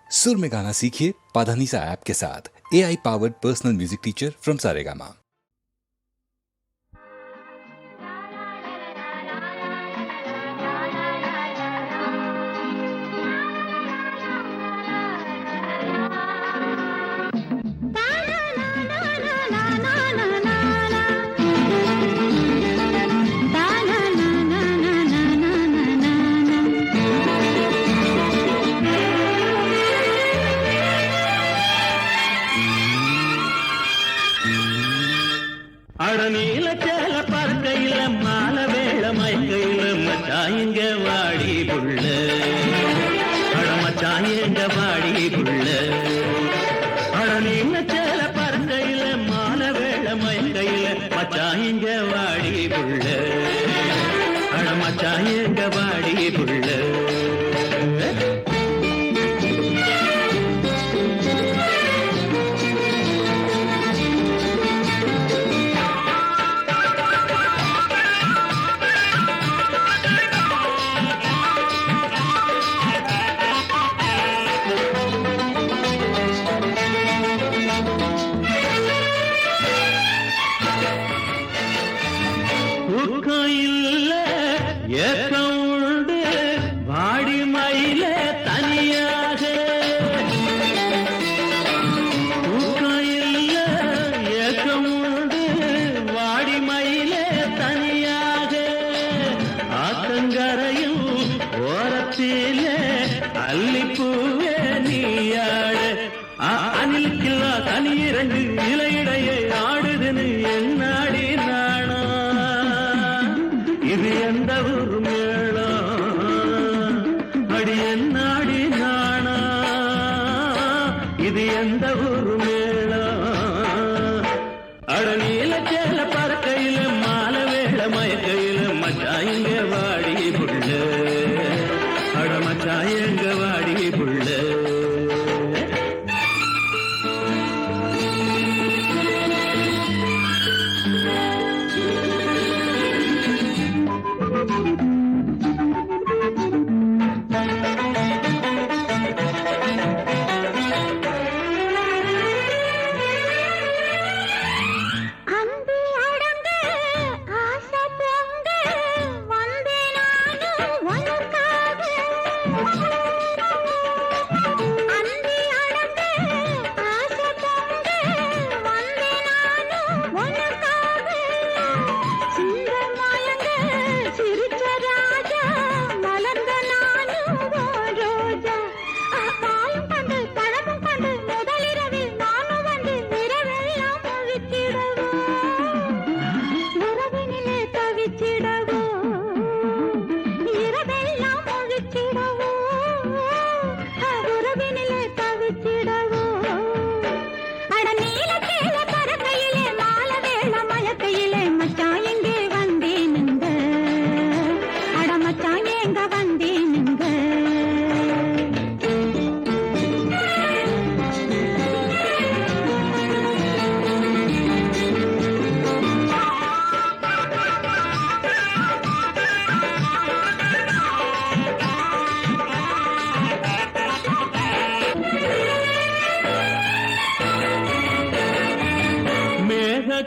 सुर में गाना सीखिए पाधानीसा ऐप के साथ। AI powered personal music teacher from Saregama. அடநீல சேல பறக்கையில மால வேள மயக்கையில மச்சாயங்க வாடி புள்ள அடமச்சாயங்க வாடி புள்ள அடநீல சேல பறக்கையில மால வேள மயக்கையில மச்சாயங்க வாடி புள்ள அடமச்சாயங்க வாடி புள்ள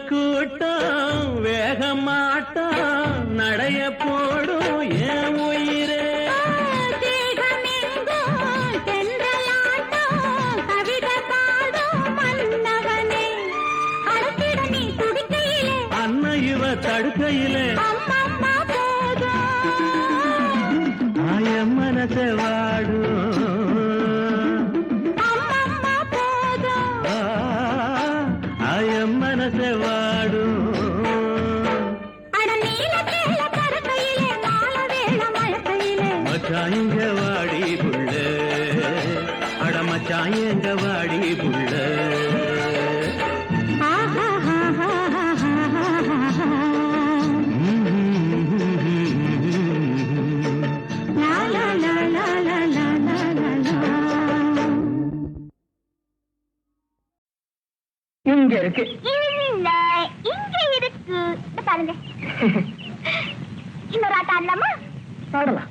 கூட்டம் வேகமாட்டம் நடைய போடும் என் உயிரே அன்ன இவ தடுக்கையிலே ஆய மனச வாடும் மச்சாயங்க வாடி புள்ள அடமச்சாயங்க வாடி புள்ள இங்க இருக்கு இங்க இருக்கு பாருங்க இன்னொரு ஆட்டம் ஆடலாமா? ஆடலாம்.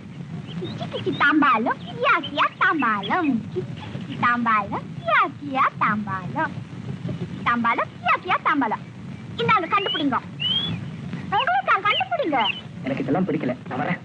கிச்சி கிச்சி தாம்பாலம் கியா கியா தாம்பாலம் கிச்சி கிச்சி தாம்பாலம் கியா கியா தாம்பாலம் கிச்சி கிச்சி தாம்பாலம் கியா கியா தாம்பாலம். இந்தாங்க கண்டுபிடிங்க. உங்களுக்கு கண்டுபிடிங்க. எனக்கு இதெல்லாம் பிடிக்கல, நான் வரேன்.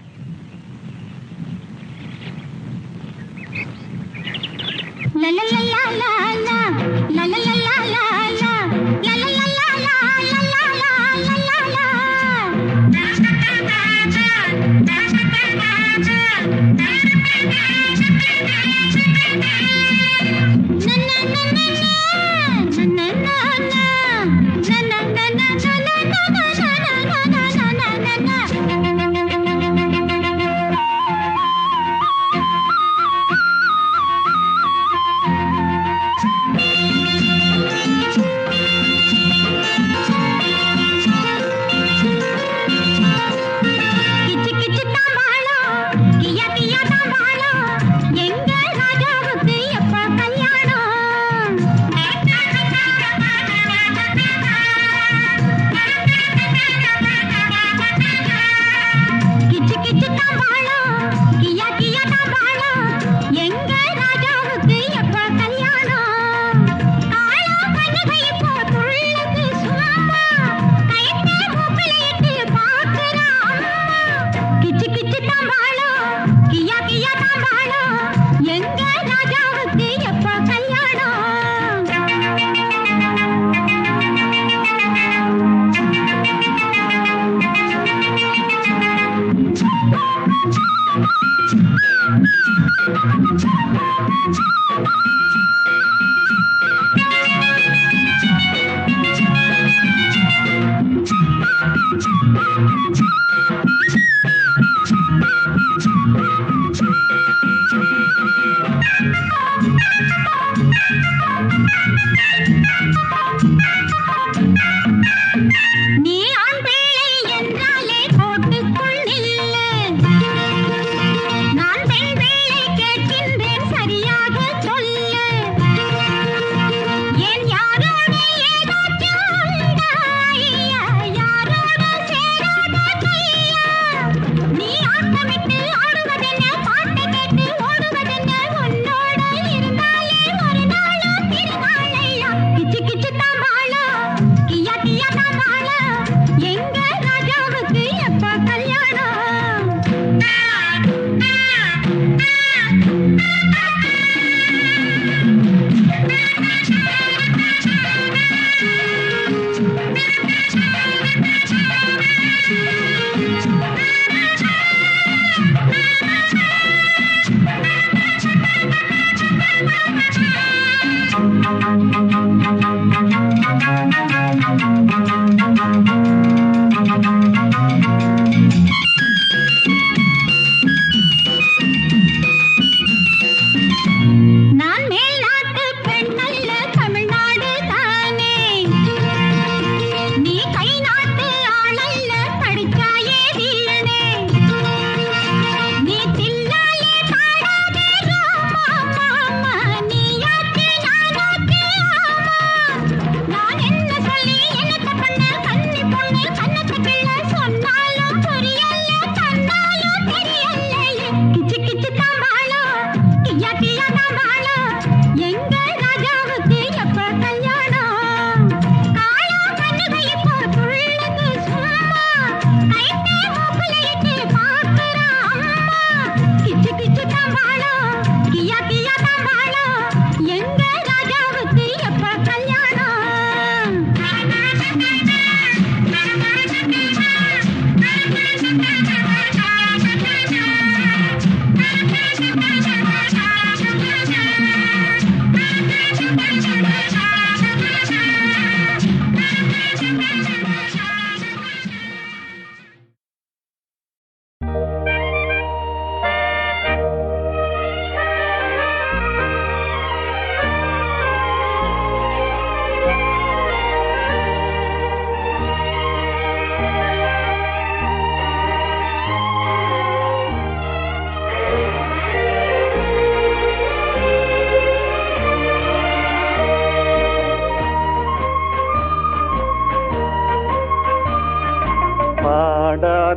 நான் என்ன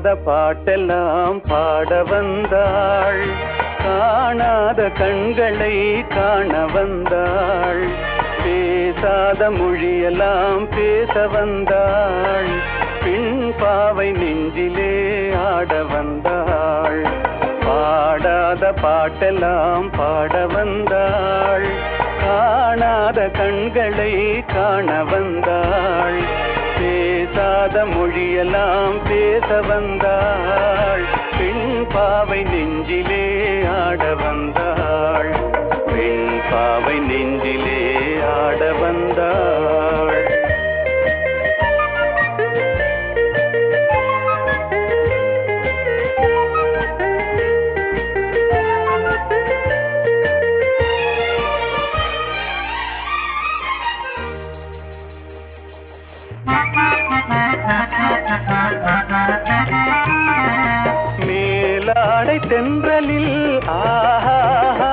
பாடாத பாட்டெல்லாம் பாட வந்தாள், காணாத கண்களை காண வந்தாள், பேசாத மொழியெல்லாம் பேச வந்தாள், பின் பாவை நெஞ்சிலே ஆட வந்தாள், பாடாத பாட்டெல்லாம் பாட வந்தாள், காணாத கண்களை காண வந்தாள், பேசாத மொழியெல்லாம் பேச வந்தாள், பெண் பாவை நெஞ்சிலே ஆட வந்தாள், பெண் பாவை நெஞ்சிலே ஆட வந்தாள். மேலாடை தென்றலில் ஆஹா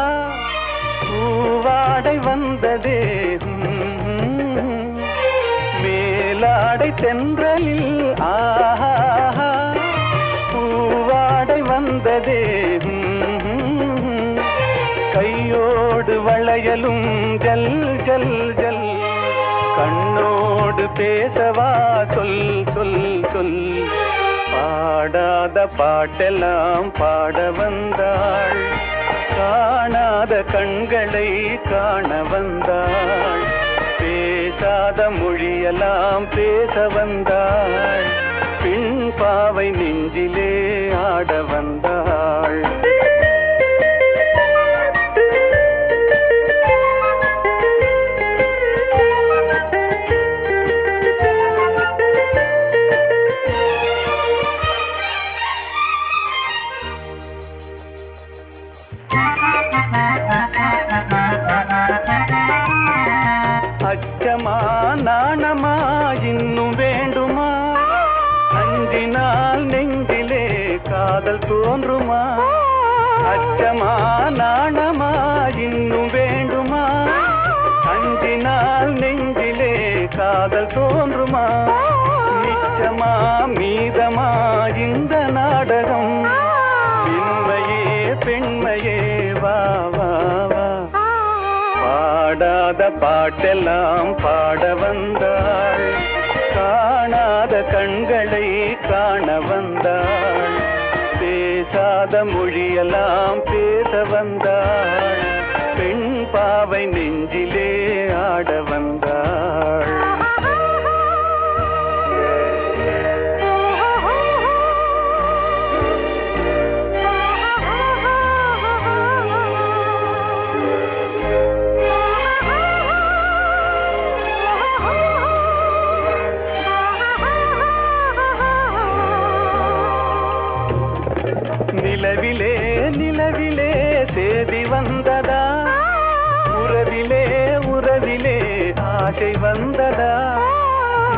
பூவாடை வந்ததே, மேலாடை தென்றலில் ஆஹா பூவாடை வந்ததே, கையோடு வளையலும் ஜல் ஜல் ஜல், கண்ணோடு பேசவா சொல் சொல் சொல், பாடாத பாட்டெல்லாம் பாட வந்தாள், காணாத கண்களை காண வந்தாள், பேசாத மொழியெல்லாம் பேச வந்தாள், பின் பாவை நெஞ்சிலே ஆட வந்தாள். அச்சமா நாணமா இன்னும் வேண்டுமா, அஞ்சினால் நெஞ்சிலே காதல் தோன்றுமா, அச்சமா நாணமா இன்னும் வேண்டுமா, அஞ்சினால் நெஞ்சிலே காதல் தோன்றுமா, நிச்சமா மீதமா இந்த நாடகம், பெண்மையே பெண்மையே வா வா வா, பாடாத பாட்டெல்லாம் பாட வந்தாள், காணாத கண்களை காண வந்தாள், பேசாத மொழியெல்லாம் பேச வந்தாள், பெண் பாவை நெஞ்சிலே ஆட வந்தாள். நிலவிலே நிலவிலே தேதி வந்ததா, உறவிலே உறவிலே ஆசை வந்ததா,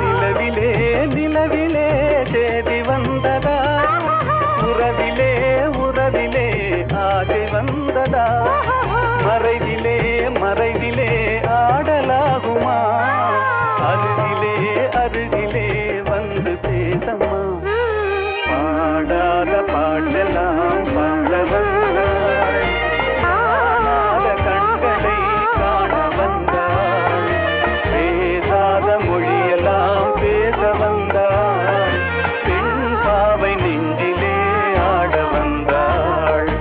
நிலவிலே நிலவிலே தேதி வந்ததா, உறவிலே உறவிலே ஆசை வந்ததா, மறைவிலே மறைவிலே ஆடலாகுமா, அருகிலே அருகிலே வந்து பேசம்மா, பாடாத பாடலாம் பாட வந்தாள், காணாத கண்களை காண வந்தாள், பேசாத மொழியெல்லாம் பேச வந்தாள், பெண் பாவை நெஞ்சிலே ஆட வந்தாள்.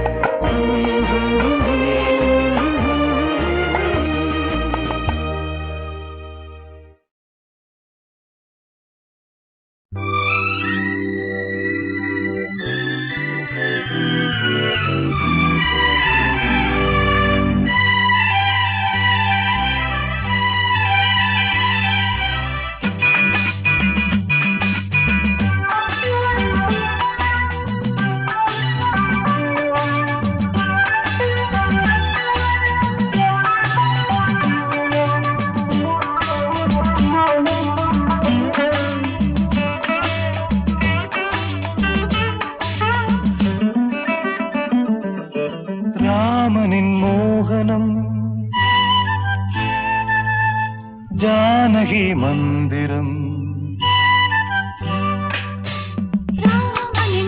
ராமனின் மோகனம் ஜானகி மந்திரம், ராமனின்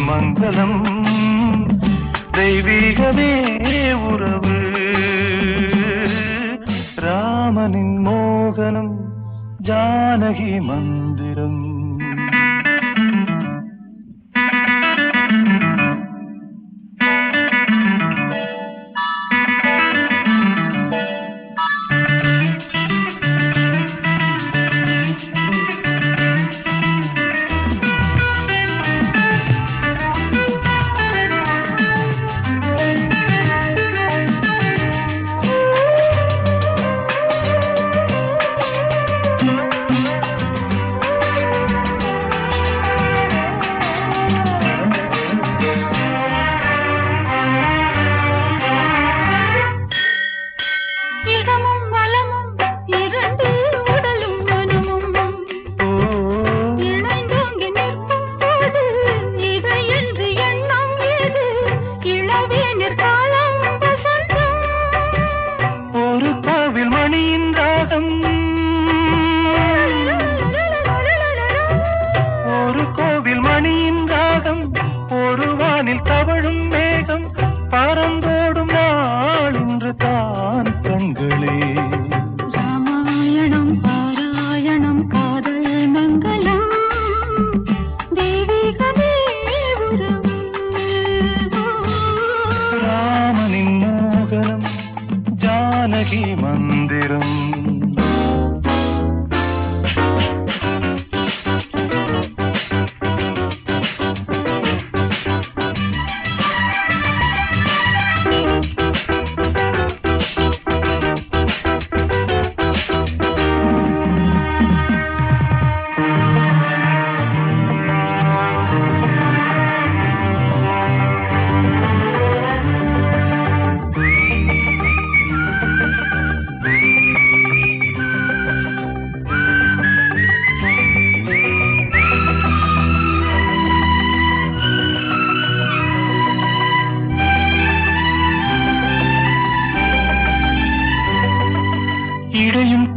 மங்களம் தெய்வீகமே உறவு ராமனின் மோகனம் ஜானகி மந்திரம்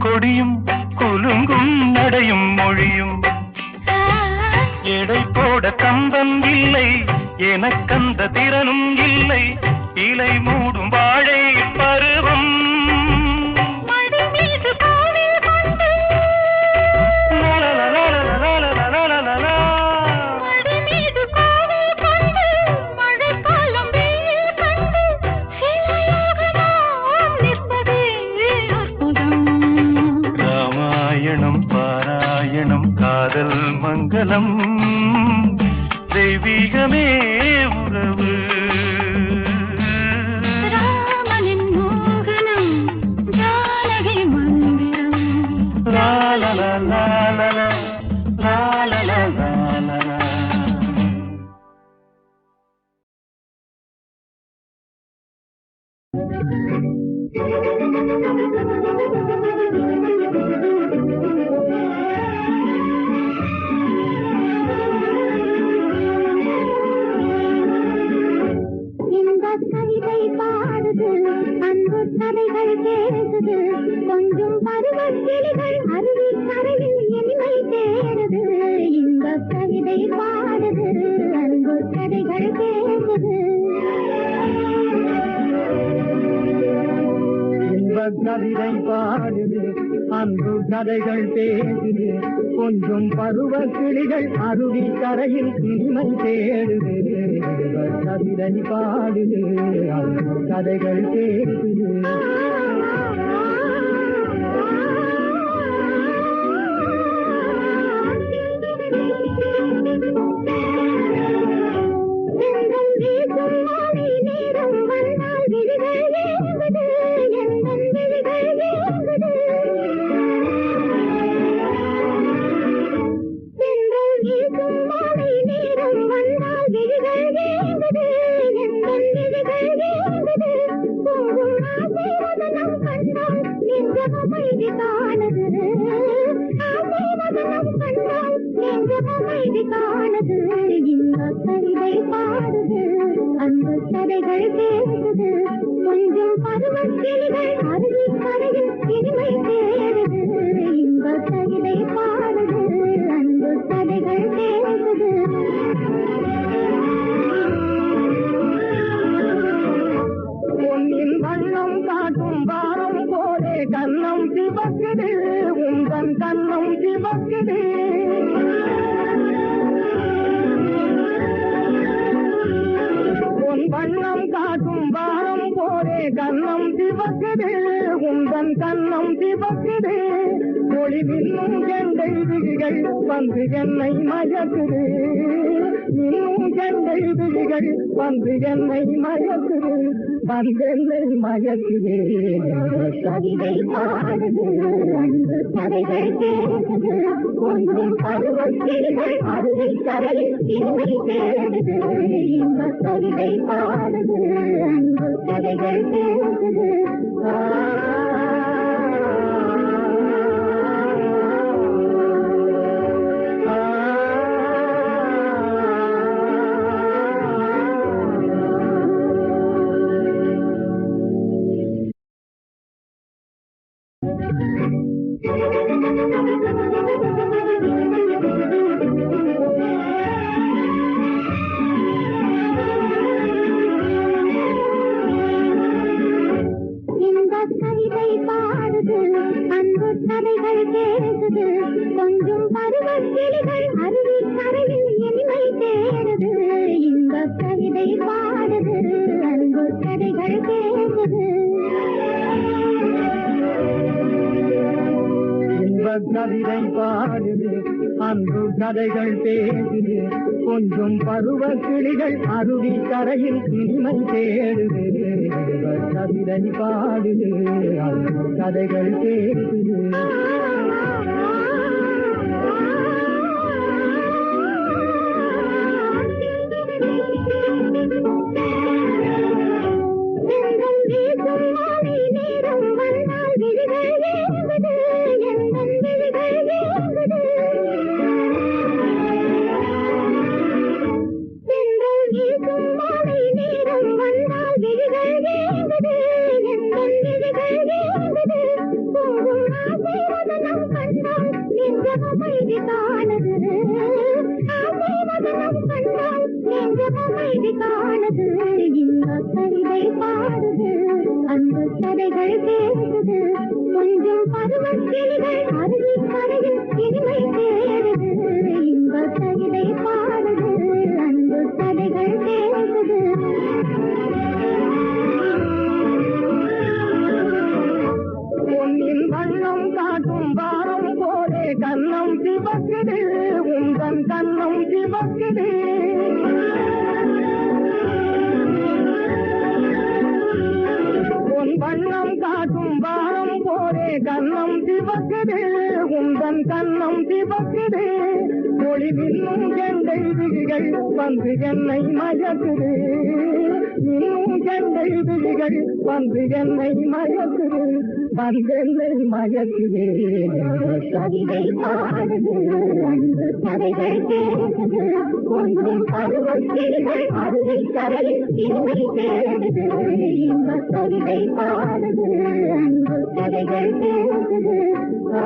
கொடியும் குலுங்கும் நடையும் மொழியும் எடை போட கம்பம் இல்லை எனக்கந்த திறனும் இல்லை இலை மூடும் வாழை பருவம் காதல் மங்களம் தெய்வீகமே உறவு ராமனின் மோகனம் ஜானகி மந்திரம் லா லா லா லா லா லா லா லா லா லா. கொஞ்சம் பருவக் கிளிகள் அருவி கரையில் இனிமை தேடுது இந்த கவிதை பாடுது அன்பு கதைகள் பேசுது இன்பக் கவிதை பாடுது அன்பு கதைகள் பேசுது கொஞ்சம் பருவக் கிளிகள் அருவி கரையில் இனிமை தேடுது இன்பக் கவிதை பாடுது அன்பு கதைகள் பேசுது அந்த கதைகள் பேசுது கொஞ்சம் பருவக் கிளிகள் அருவி கரையில் இனிமை தேடுது இந்த கவிதை பாடுது அன்பு கதைகள் பேசுது விழிகள் வந்து என்னை மயக்குது இன்னும் கண்டை விழிகள் வந்து என்னை மயக்குது வந்தென்னை மயக்குது கவிதை பாடுது அன்பு கதைகள் கேட்குது கொஞ்சம் பருவத்தில்கள் அருகை கரையில் இனிமை தேடுது இந்த கவிதை பாடுது அன்பு கதைகள் கேட்குது இந்த கவிதை பாடுது அன்பு கதைகள் கேட்குது கொஞ்சம் பருவக்கிளிகள் அருவி கரையில் இனிமை தேடுது இந்த கவிதை பாடுது அன்பு கதைகள் கேட்குது இன்பக் கவிதை பாடுது அன்பு கதைகள் பேசுது கொஞ்சம் பருவ கிளிகள் அருவி கரையில் இனிமை தேடுது இன்பக் கவிதை பாடுது அன்பு கதைகள் பேசுது எங்கள் வீசும் மாலை நேரம் வந்தால் விழிகள் ஏங்குது எங்கள் விழிகள் ஏங்குது எங்கள் வீசும் மாலை நேரம் வந்தால் விழிகள் ஏங்குது எங்கள் விழிகள் ஏங்குது போகும் ஆசை வதனம் கண்டால் நெஞ்சம் அமைதி காணுது ஆசை வதனம் கண்டால் நெஞ்சம் அமைதி காணுது இந்த கவிதை பாடுது அன்பு கதைகள் பேசுது கொஞ்சம் பருவக்கிளிகள் அருவி கரையில் இனிமை தேடுது இந்த கவிதை பாடுது அன்பு கதைகள் பேசுது பொன்னின் வண்ணம் காட்டும் வாரம் போலே கண்ணம் சிவக்குது உந்தன் கண்ணம் சிவக்குது பொன் வண்ணம் காட்டும் வாரம் போலே கண்ணம் சிவக்குது உந்தன் கண்ணம் சிவக்குது ஒளி மின்னும் கெண்டை விழிகள் வந்து என்னை மயக்குது இன்னும் கெண்டை விழிகள் வந்து என்னை மயக்குது வந்தென்னை மயக்குது கவிதை பாடுது அன்பு கதைகள் கேட்குது கொஞ்சம் பருவக்கிளிகள் அருகை கரையில் இனிமை தேடுது இந்த கவிதை பாடுது அன்பு கதைகள் கேட்குது ஆ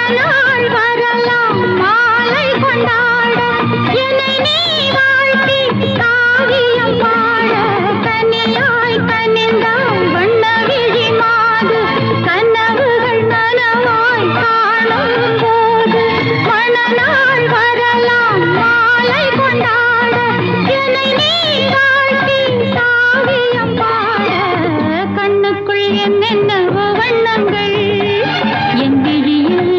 மணநாள் வரலாம் மாலை கொண்டாட என்னை நீ வாழ்த்தி காவியம் பாட கனியாய் கனிந்தாம் வண்ண விழி மாது கனவுகள் நனவாய் காணும் போது மணநாள் வரலாம் மாலை கொண்டாட என்னை நீ வாழ்த்தி காவியம் பாட கண்ணுக்குள் என்னென்ன வண்ணங்கள் என் விழியில்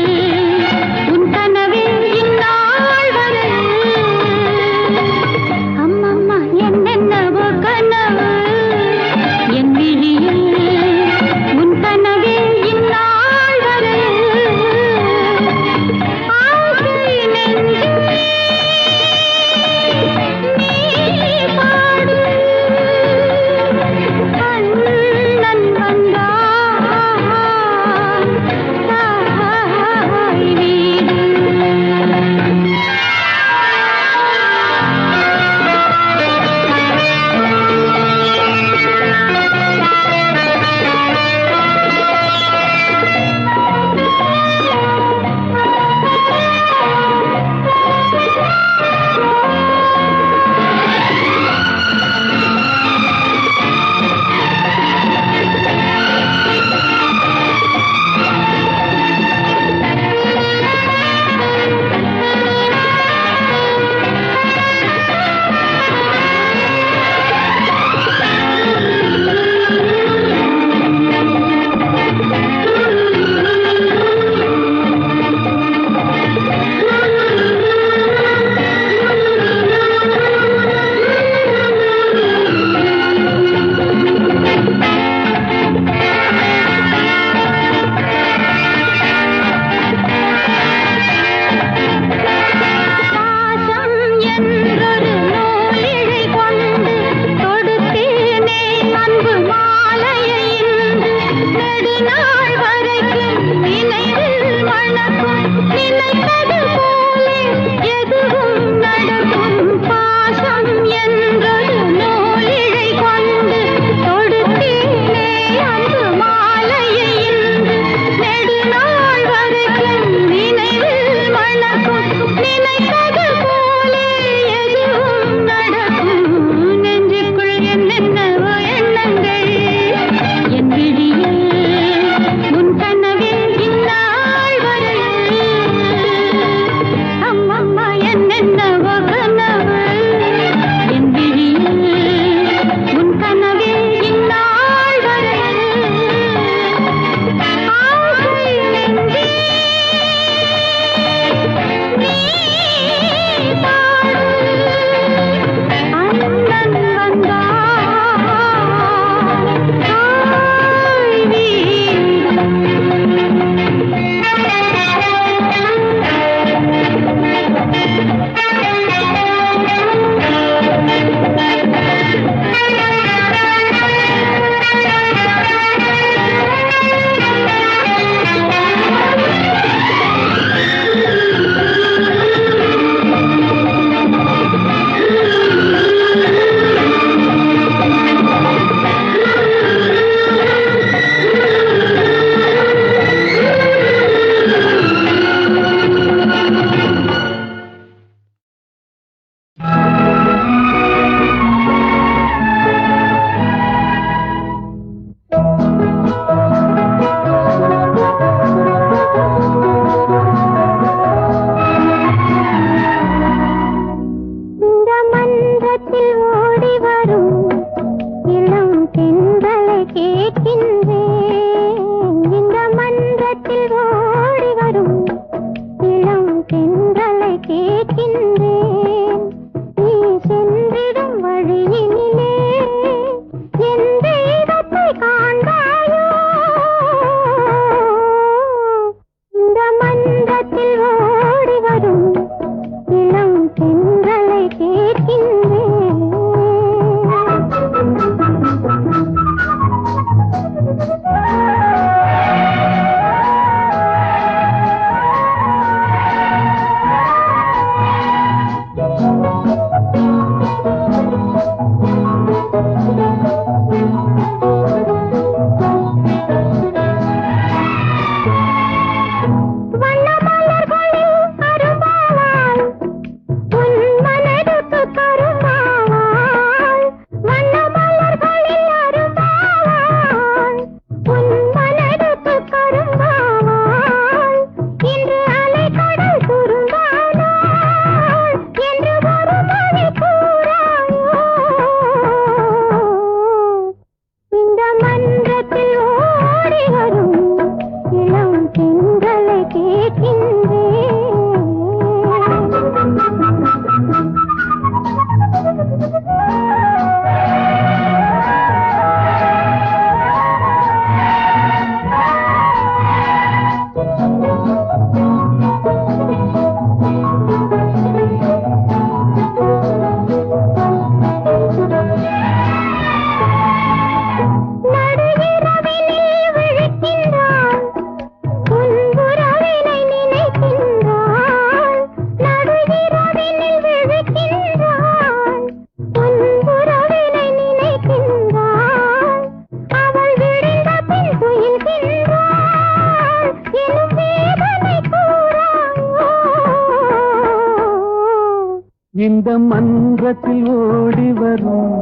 இந்த மன்றத்தில் ஓடி வரும்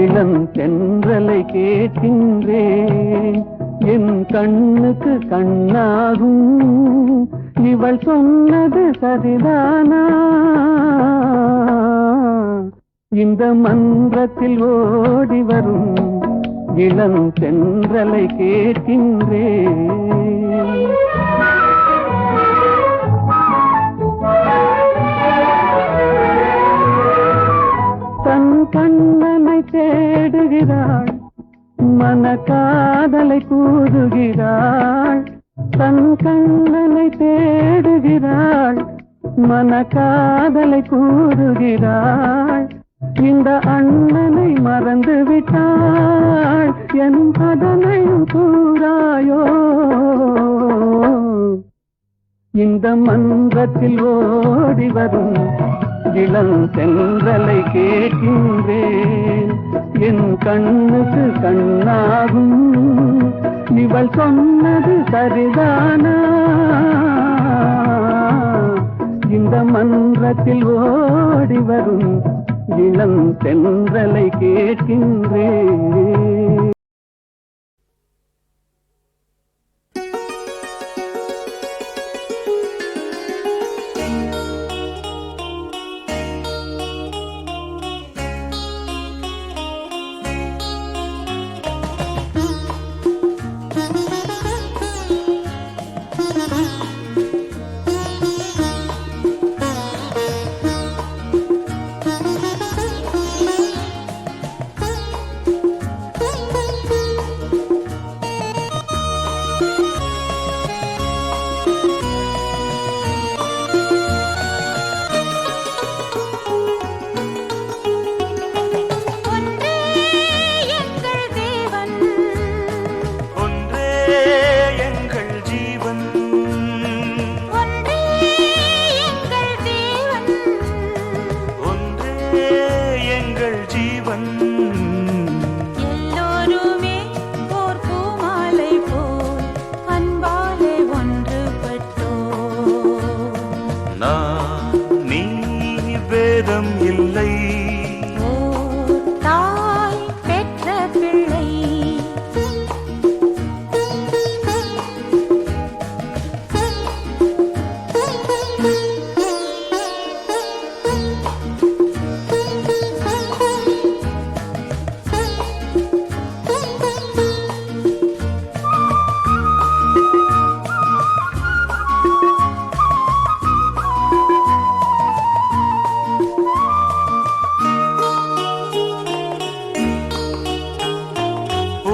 இளம் தென்றலை கேட்கின்றேன். என் கண்ணுக்கு கண்ணாகும் இவள் சொன்னது சரிதானா? இந்த மன்றத்தில் ஓடி வரும் இளம் தென்றலை கேட்கின்றேன். தன் கண்ணனை தேடுகிறாள், மன காதலை கூறுகிறாள். தன் கண்ணனை தேடுகிறாள், மன காதலை கூறுகிறாள். இந்த அண்ணனை மறந்து விட்டாள், என் அதனை கூறாயோ? இந்த மன்றத்தில் ஓடி வரும் இளம் தென்றலை கேட்கின்றேன். என் கண்ணுக்கு கண்ணாகும் இவள் சொன்னது சரிதானா? இந்த மன்றத்தில் ஓடி வரும் இளம் தென்றலை கேட்கின்றேன்.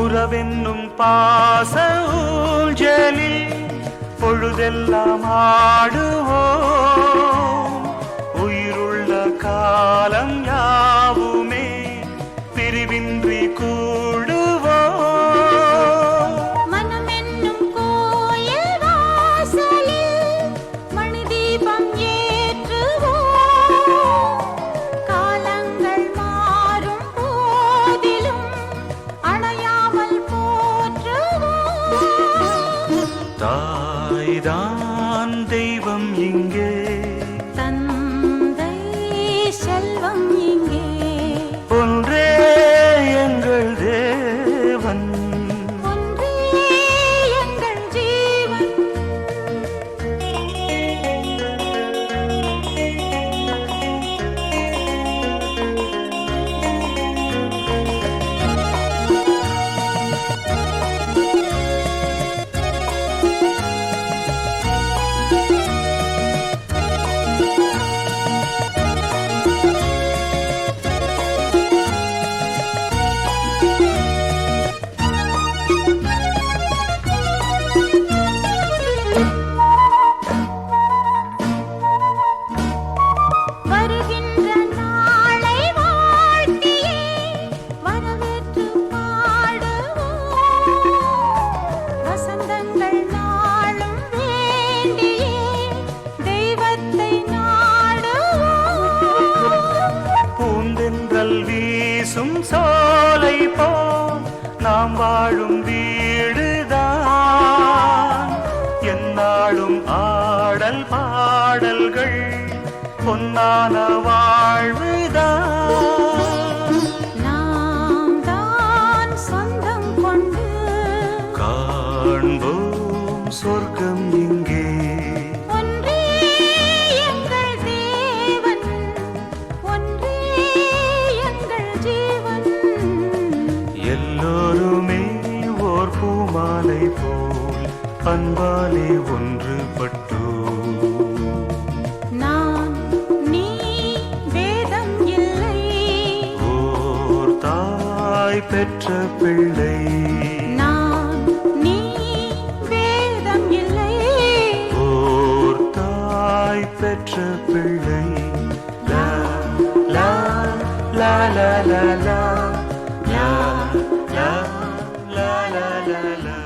உறவென்னும் பாச ஊஞ்சலில் பொழுதெல்லாம் ஆடுவோம். உயிருள்ள காலம் யாவுமே பிரிவின்றி கூடுவோம். மனமென்னும் கோயில் வாசலில் மணி தீபம் ஏற்றுவோம். காலங்கள் மாறும் போதிலும் அணையாமல் போற்றுவோம். தாய்தான் தெய்வம் இங்கே, தந்தை செல்வம் இங்கே, ஒன்றே எங்கள் தேவன். ஒன்றே எங்கள் ஜீவன். வருகின்ற நாளை வாழ்த்தியே வரவேற்று பாடுவோம். வசந்தங்கள் நாளும் வேண்டியே தெய்வத்தை நாடுவோம். பூந்தென்றல் வீசும் சோலை போல் நாம் வாழும் வீடுதான். எந்நாளும் ஆடல் பாடல்கள் பொன்னான வாழ்வுதான் நாம் தான் சொந்தம் கொண்டு காண்போம் சொர்க்கம் இங்கே. ஒன்றே எங்கள் தேவன், ஒன்றே எங்கள் ஜீவன். எல்லோருமே ஓர் பூமாலை போல் அன்பாலே ஒன்றுபட்டோ. நான் நீ வேதம் இல்லை, ஓர் தாய் பெற்ற பிள்ளை. நான் நீ வேதம் இல்லை. ஓர் தாய் பெற்ற பிள்ளை. லா லா லா லா லா லா லா லா லா லா லா லா.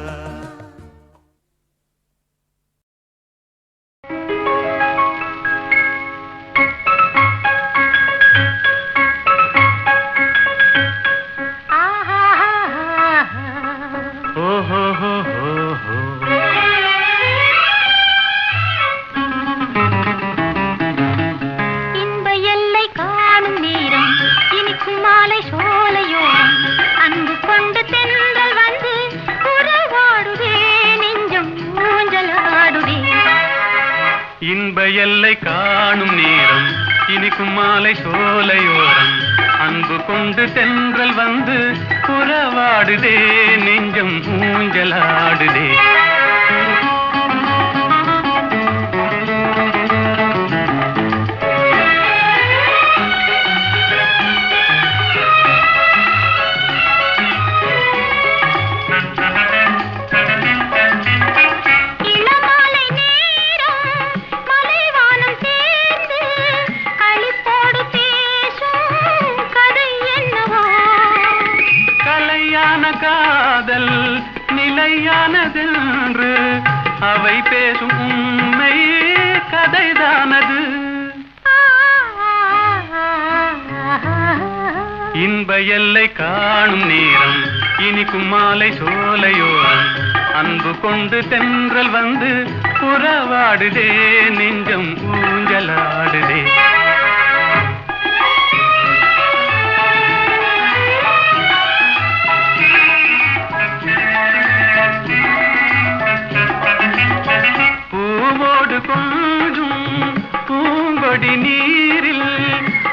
இன்ப எல்லை காணும் நேரம் இனிக்கும் மாலை சோலையோரம் அன்பு கொண்டு தென்றல் வந்து உறவாடுதே நெஞ்சம் ஊஞ்சலாடுதே. இன்ப எல்லை காணும் நேரம் இனிக்கும் மாலை சோலையோரம் அன்பு கொண்டு தென்றல் வந்து உறவாடுதே நெஞ்சம் ஊஞ்சலாடுதே. இளமாலை நேரம் மலைவானம் சேர்ந்து களிப்போடு பேசும் கதை என்னவோ. கலையான காதல் நிலையானதென்று அவை பேசும் உண்மை கதைதானது. இன்ப எல்லை காணும் நேரம் இனிக்கும் மாலை சோலையோரம் அன்பு கொண்டு தென்றல் வந்து உறவாடுதே நெஞ்சம் ஊஞ்சலாடுதே. பூவோடு கொஞ்சும் பூங்கொடி நீரில்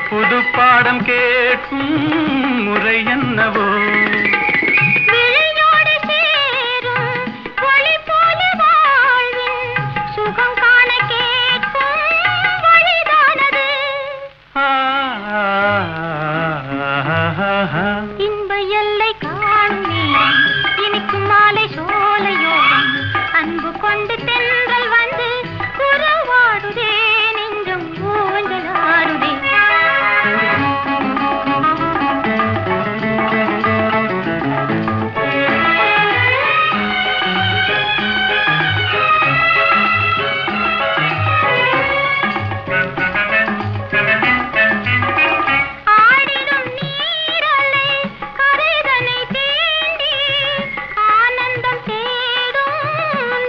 புது பாடம் கேட்கும் முறை என்னவோ. விழியோடு சேரும் ஒளி போல வாழ்வின் சுகம் காண கேட்கும் வழிதானது. இன்ப எல்லை காணும் நேரம் இனிக்கும் மாலை சோலையோரம் அன்பு கொண்டு தென்றல் வந்து உறவாடுதே நெஞ்சம் ஊஞ்சலாடுதே. ஆடிடும் நீரலை கரைதனை தேடி ஆனந்தம் தேடும்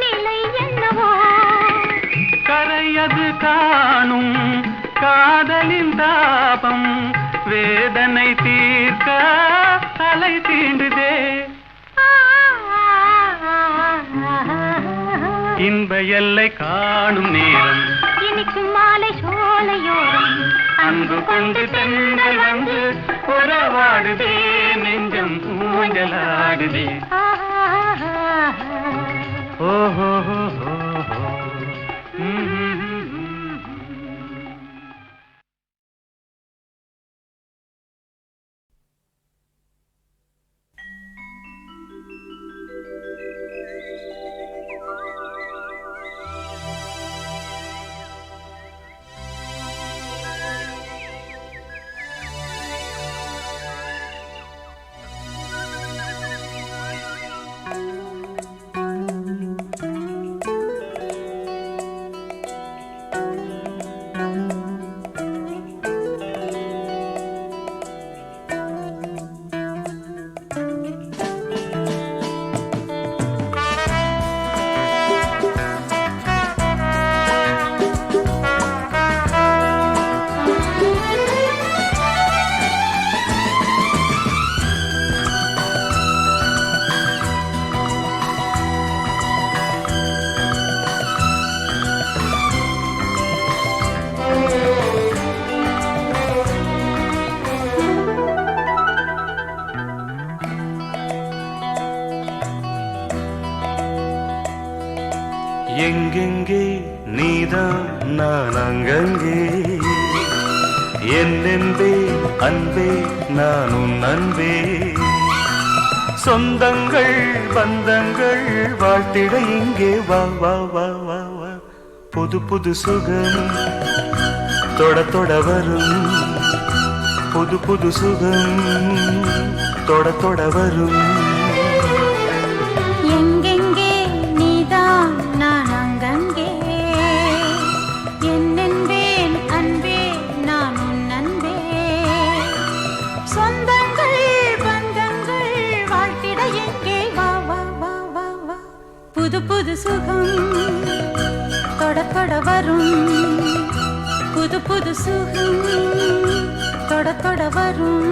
நிலை என்னவோ. கரையது காணும் காதலின் தாபம் வேதனை தீர்க்க தலை தீண்டுதே. இன்ப எல்லை காணும் நேரம் இனிக்கும் மாலை சோலையோரம் அன்பு கொண்டு தென்றல் வந்து உறவாடுதே நெஞ்சம் ஊஞ்சலாடுதே. ஓஹோ நீதான் நான் அங்கங்கே என் அன்பே அன்பே நான் உன் அன்பே சொந்தங்கள் பந்தங்கள் வாழ்த்திட இங்கே வா வா வா வா வா புது புது சுகம் தொட தொட வரும் புது புது சுகம் தொட தொட வரும் எங்கெங்கே நீதான் நான் அங்கங்கே என் அன்பேன் அன்பே நான் உன் அன்பே சொந்தங்கள் பந்தங்கள் வாழ்த்திட எங்கே வா வா வா வா வா புது புது சுகம் தொட தொட வரும் புது புது சுகம் தொட தொட வரும்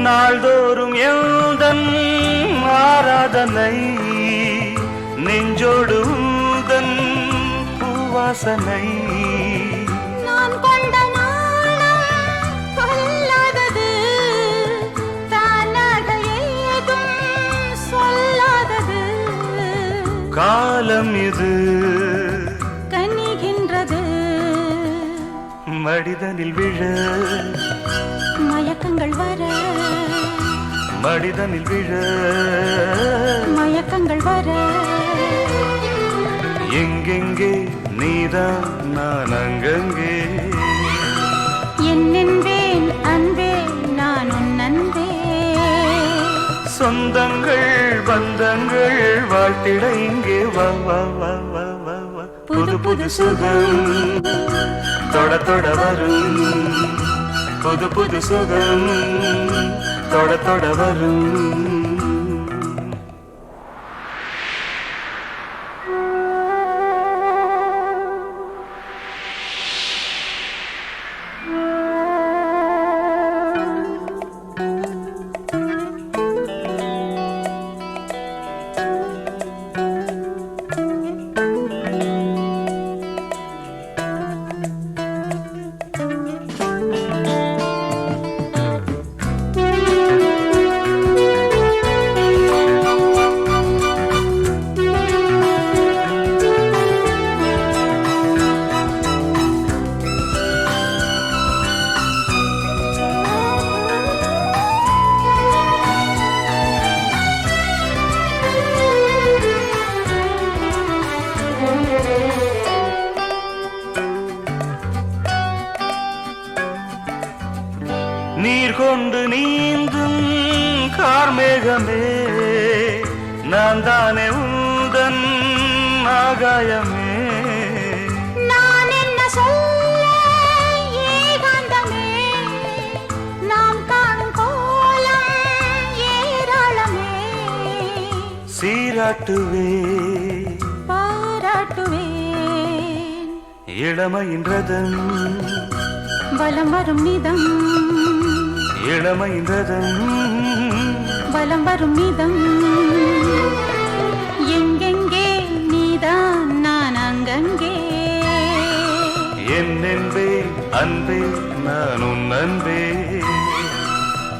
நாள்தோறும் எந்தன் ஆராதனை நெஞ்சோடு உந்தன் பூவாசனை நான் கொண்ட நாணம் கொல்லாதது தானாக ஏதும் சொல்லாதது காலம் இது கனிகின்றது மடிதனில் விழ மயக்கங்கள் வர மடிதனில் விழ மயக்கங்கள் வர எங்கெங்கே நீதான் நான் அங்கங்கே என் அன்பேன் அன்பே நான் உன் அன்பே சொந்தங்கள் பந்தங்கள் வாழ்த்திட இங்கே வா வா வா வா வா வா புது புது சுகம் தொட தொட வரும் புது புது சுகம் தொட தொட வரும் நீர் கொண்டு நீந்தும் கார்மேகமே நான் தானே உந்தன் ஆகாயமே நான் என்ன சொல்ல ஏகாந்தமே நாம் காணும் கோலம் ஏராளமே சீராட்டுவே பாராட்டுவேன் இளமையின் ரதம் பலம் வரும் நிதம் இளமையின் ரதம் பலம் வரும் நிதம் எங்கெங்கே நீதான் நான் அங்கங்கே என் அன்பே அன்பே நான் உன் அன்பே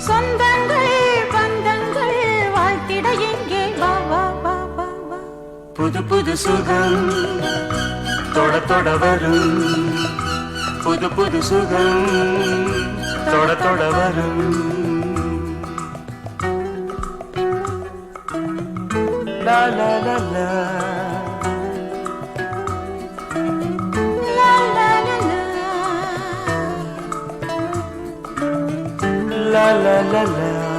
சொந்தங்கள் பந்தங்கள் வாழ்த்திட எங்கே வா வா வா வா வா புது புது சுகம் தொட தொட வரும் புது புது சுகம் தொட தொட வரும் லா லா லா லா லா லா லா லா la la la la